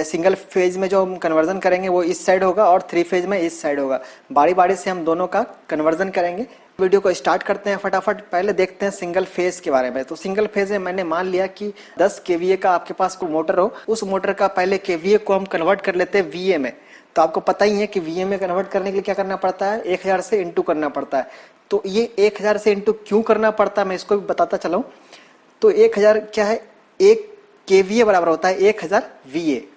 Single phase में जो हम कन्वर्जन करेंगे वो इस साइड होगा और 3 फेज में इस साइड होगा। बारी बारी से हम दोनों का कन्वर्जन करेंगे। वीडियो को स्टार्ट करते हैं फटाफट। पहले देखते हैं सिंगल फेज के बारे में। तो सिंगल फेज में मैंने मान लिया कि 10 केवीए का आपके पास कोई मोटर हो, उस मोटर का पहले केवीए को हम कन्वर्ट कर लेते हैं वीए में। तो आपको पता ही है कि वीए में कन्वर्ट करने के लिए क्या करना पड़ता है, 1000 से इंटू करना पड़ता है। तो ये 1000 से इंटू क्यों करना पड़ता है मैं इसको भी बताता चलाऊं। तो 1000 क्या है, 1 केवीए बराबर होता है 1000 वीए।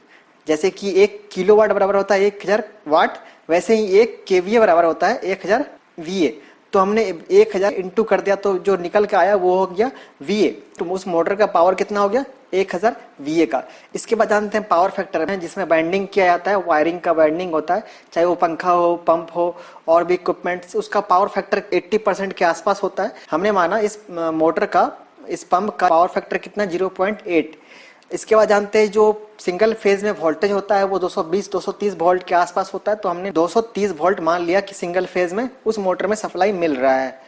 जैसे कि 1 किलोवाट बराबर होता है 1000 वाट, वैसे ही 1 केवीए बराबर होता है 1000 वीए। तो हमने 1000 इंटू कर दिया तो जो निकल के आया वो हो गया वीए। तो उस मोटर का पावर कितना हो गया, 1000 वीए का। इसके बाद जानते हैं पावर फैक्टर में, जिसमें बाइंडिंग किया जाता है, वायरिंग का बाइंडिंग होता है, चाहे वो पंखा हो, पंप हो और भी इक्विपमेंट्स, उसका पावर फैक्टर 80% के आसपास होता है। हमने माना इस मोटर का, इस पंप का पावर फैक्टर कितना, 0.8। इसके बाद जानते हैं जो सिंगल फेज में वोल्टेज होता है वो 220-230 वोल्ट के आसपास होता है। तो हमने 230 वोल्ट मान लिया कि सिंगल फेज में उस मोटर में सप्लाई मिल रहा है।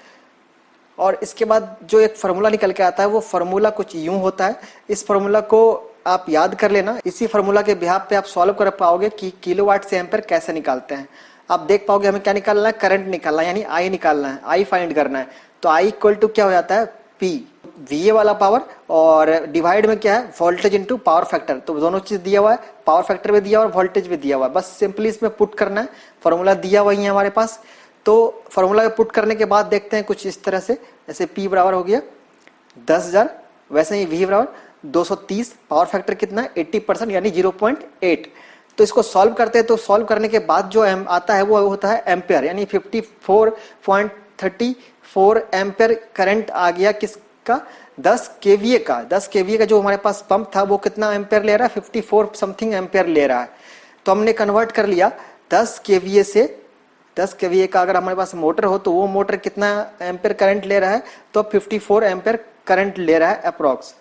और इसके बाद जो एक फार्मूला निकल के आता है वो फार्मूला कुछ यूं होता है। इस फार्मूला को आप याद कर लेना। इसी फार्मूला के बिहाफ पे आप सॉल्व कर पाओगे कि किलोवाट से एम्पेयर कैसे निकालते हैं। आप देख पाओगे हमें क्या निकालना है, करंट निकालना है, यानी आई निकालना है, आई फाइंड करना है। तो आई इक्वल टू क्या हो जाता है, पी, वीए वाला पावर, और डिवाइड में क्या है, वोल्टेज इनटू पावर फैक्टर। तो दोनों चीज दिया हुआ है, पावर फैक्टर भी दिया हुआ है, वोल्टेज भी दिया हुआ है। बस सिंपली इसमें पुट करना है, फार्मूला दिया हुआ ही है हमारे पास। तो फार्मूला पुट करने के बाद देखते हैं कुछ इस तरह से, जैसे पी बराबर हो गया 10,000, वैसे ही वी बराबर 230, पावर फैक्टर कितना है 80% यानी 0.8। तो इसको सॉल्व करते हैं। तो सॉल्व करने के बाद जो आता है वो होता है एम्पेयर, यानी 54.34 एम्पेयर करंट आ गया किसका, 10 केवीए का। 10 केवीए का जो हमारे पास पंप था वो कितना एम्पेयर ले रहा है, 54 समथिंग एम्पेयर ले रहा है। तो हमने कन्वर्ट कर लिया 10 केवीए से, 10 केवीए का अगर हमारे पास मोटर हो तो वो मोटर कितना एम्पेयर करंट ले रहा है, तो 54 एम्पेयर करंट ले रहा है अप्रोक्स।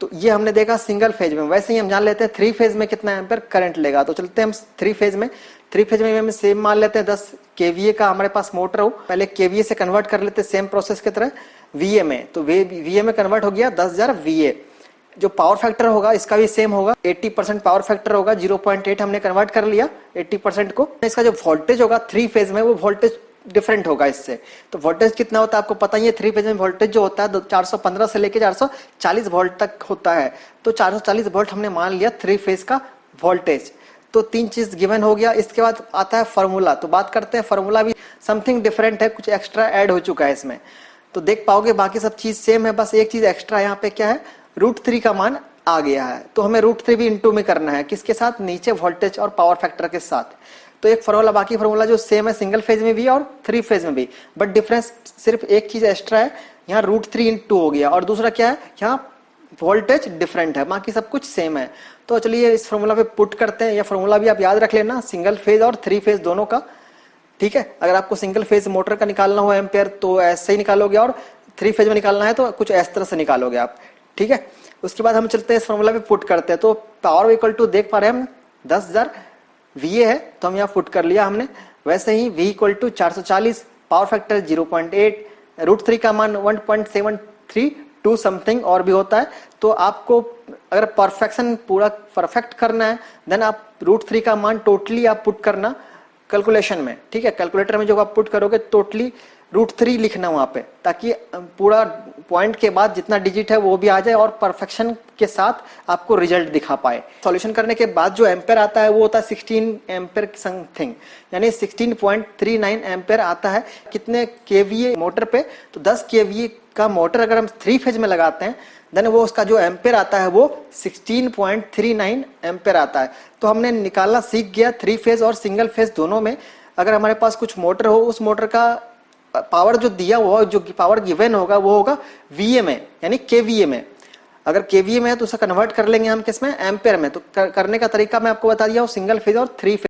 तो ये हमने देखा सिंगल फेज में। वैसे ही हम जान लेते हैं 3 फेज में कितना एम्पेयर करंट लेगा। तो चलते हैं हम 3 फेज में। 3 फेज में हम सेम मान लेते हैं 10 केवीए का हमारे पास मोटर हो, पहले केवीए से कन्वर्ट कर लेते हैं सेम प्रोसेस की तरह वीए में। तो वीए में कन्वर्ट हो गया 10,000 वीए। जो पावर फैक्टर होगा इसका भी सेम होगा, 80% पावर फैक्टर होगा, 0.8 हमने कन्वर्ट कर लिया 80% को। इसका जो वोल्टेज होगा 3 फेज में वो वोल्टेज डिफरेंट होगा इससे। तो वोल्टेज कितना होता है आपको पता ही है, 3 फेज में वोल्टेज जो होता है 415 से लेके 440 वोल्ट तक होता है। तो 440 वोल्ट हमने मान लिया 3 फेज का वोल्टेज। तो 3 चीज गिवन हो गया। इसके बाद आता है फार्मूला। तो बात करते हैं, फार्मूला भी समथिंग डिफरेंट है, कुछ एक्स्ट्रा ऐड हो चुका है इसमें। तो देख पाओगे बाकी सब चीज सेम है, बस एक चीज एक्स्ट्रा यहाँ पे क्या है, √3 का मान आ गया है। तो हमें √3 भी इंटू में करना है, किसके साथ, नीचे वोल्टेज और पावर फैक्टर के साथ। तो एक फार्मूला, बाकी फार्मूला जो सेम है सिंगल फेज में भी और 3 फेज में भी, बट डिफरेंस सिर्फ एक चीज एक्स्ट्रा है, यहाँ √3 इंटू हो गया। और दूसरा क्या है, यहाँ वोल्टेज डिफरेंट है, बाकी सब कुछ सेम है। तो चलिए इस फार्मूला पे पुट करते हैं। यह फार्मूला भी आप याद रख लेना, सिंगल फेज और 3 फेज दोनों का, ठीक है। अगर आपको सिंगल फेज मोटर का निकालना हो एम्पेयर तो ऐसे ही निकालोगे, और 3 फेज में निकालना है तो कुछ इस तरह से निकालोगे आप, ठीक है। उसके बाद हम चलते हैं इस फार्मूला पे पुट करते हैं। तो पावर इक्वल टू देख पा रहे हैं हम 10,000 वीए है, तो हम यहाँ पुट कर लिया हमने। वैसे ही V equal to 440, power factor 0.8, √3 का मान 1.732 समथिंग और भी होता है। तो आपको अगर परफेक्शन पूरा परफेक्ट करना है देन आप √3 का मान टोटली आप पुट करना कैलकुलेशन में, ठीक है। कैलकुलेटर में जो आप पुट करोगे टोटली √3 लिखना वहां पे, ताकि पूरा पॉइंट के बाद जितना डिजिट है वो भी आ जाए और परफेक्शन के साथ आपको रिजल्ट दिखा पाए। सॉल्यूशन करने के बाद जो एम्पेयर आता है वो होता है 16 एम्पेयर समथिंग, यानी 16.39 एम्पेयर आता है कितने केवीए मोटर पे। तो 10 केवीए का मोटर अगर हम 3 फेज में लगाते हैं देन वो उसका जो एम्पेयर आता है वो 16.39 एम्पेयर आता है। तो हमने निकालना सीख गया 3 फेज और सिंगल फेज दोनों में। अगर हमारे पास कुछ मोटर हो, उस मोटर का पावर जो दिया हुआ, जो पावर गिवन होगा वो होगा वीए में, यानी केवीए में। अगर केवीए में है तो उसे कन्वर्ट कर लेंगे हम किस में, एम्पेयर में। तो करने का तरीका मैं आपको बता दिया हूँ, सिंगल फेज और 3 फेज।